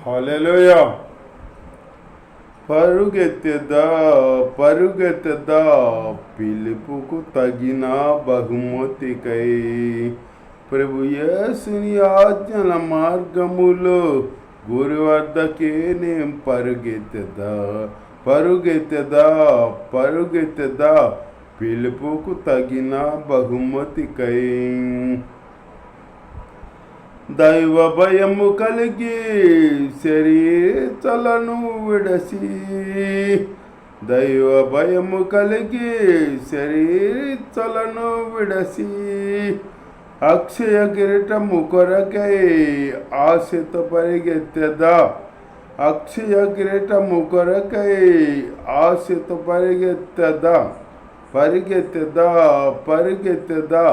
హల్లెలూయా. పరుగెత్తెదా పరుగెత్తెదా పిలుపుకు తగిన బహుమతికై. ప్రభు యేసుని ఆజ్ఞల మార్గములో గురు వద్దకే నేను పరుగెత్తెదా పరుగెత్తెదా పరుగెత్తెదా పిలుపుకు తగిన బహుమతికై. దైవ భయము కలిగి శరీరలను విడసి దైవ భయము కలిగి శరీరలను విడసి అక్షయ కిరీటము కొరకై ఆశతో పరిగెత్తెదా అక్షయ కిరీటము కొరకై ఆశతో పరిగెత్తెదా పరిగెత్తెదా పరిగెత్తెదా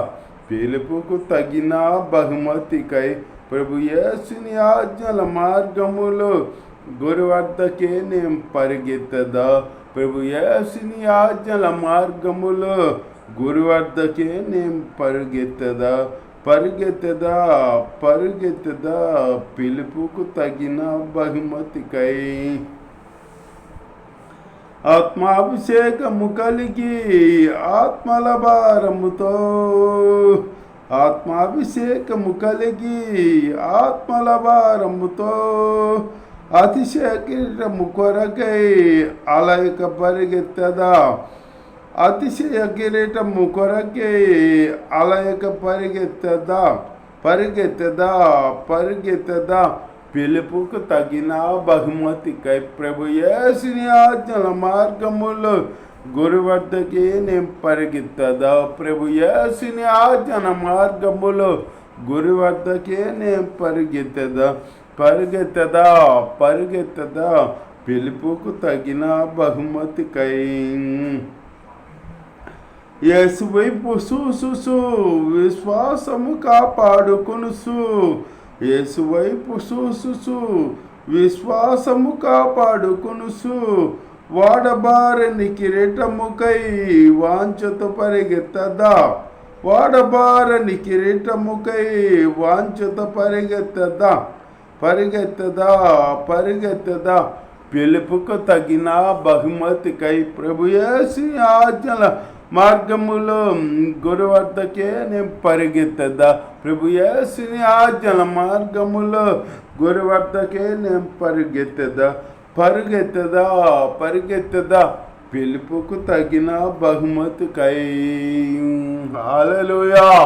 పిలుపుకు తగిన బహుమతికై. ప్రభు యేసుని ఆజ్ఞల మార్గములో గురు వద్దకే నేను పరిగెత్తెదా ప్రభు యేసుని ఆజ్ఞల మార్గములో గురు వద్దకే నేను పరిగెత్తెదా పరిగెత్తెదా పరిగెత్తెదా పిలుపుకు తగిన బహుమతికై. ఆత్మాభిషేకము కలిగి ఆత్మల భారముతో ఆత్మాభిషేకము కలిగి ఆత్మల భారముతో అతిశయ కిరీటము కొరకై అలయక పరిగెత్తెదా అతిశయ కిరీటము కొరకై అలయక పరిగెత్తెదా పరిగెత్తెదా పరిగెత్తెదా పిలుపుకు తగిన బహుమతికై. ప్రభు యేసుని ఆజ్ఞల మార్గములో గురు వద్దకే నేను పరిగెత్తెదా ప్రభు యేసుని ఆజ్ఞల మార్గములో గురు వద్దకే నేను పరిగెత్తెదా పరిగెత్తెదా పరిగెత్తెదా పిలుపుకు తగిన బహుమతికై. యేసు వైపు చూసు విశ్వాసము కాపాడుకొనుసు యేసు వైపు చూసు విశ్వాసము కాపాడుకొనుసు వాడబారని కిరీటముకై వాంఛతో పరిగెత్తెదా వాడబారని కిరీటముకై వాంఛతో పరిగెత్తెదా పరిగెత్తెదా పరిగెత్తెదా పిలుపుకు తగిన బహుమతికై. ప్రభు యేసుని ఆజ్ఞల మార్గములో గురు వద్దకే నేను పరిగెత్తెదా ప్రభు యేసుని ఆజ్ఞల మార్గములో గురు వద్దకే నేను పరిగెత్తెదా పరిగెత్తెదా పరిగెత్తెదా పిలుపుకు తగిన బహుమతికై. హల్లెలూయా.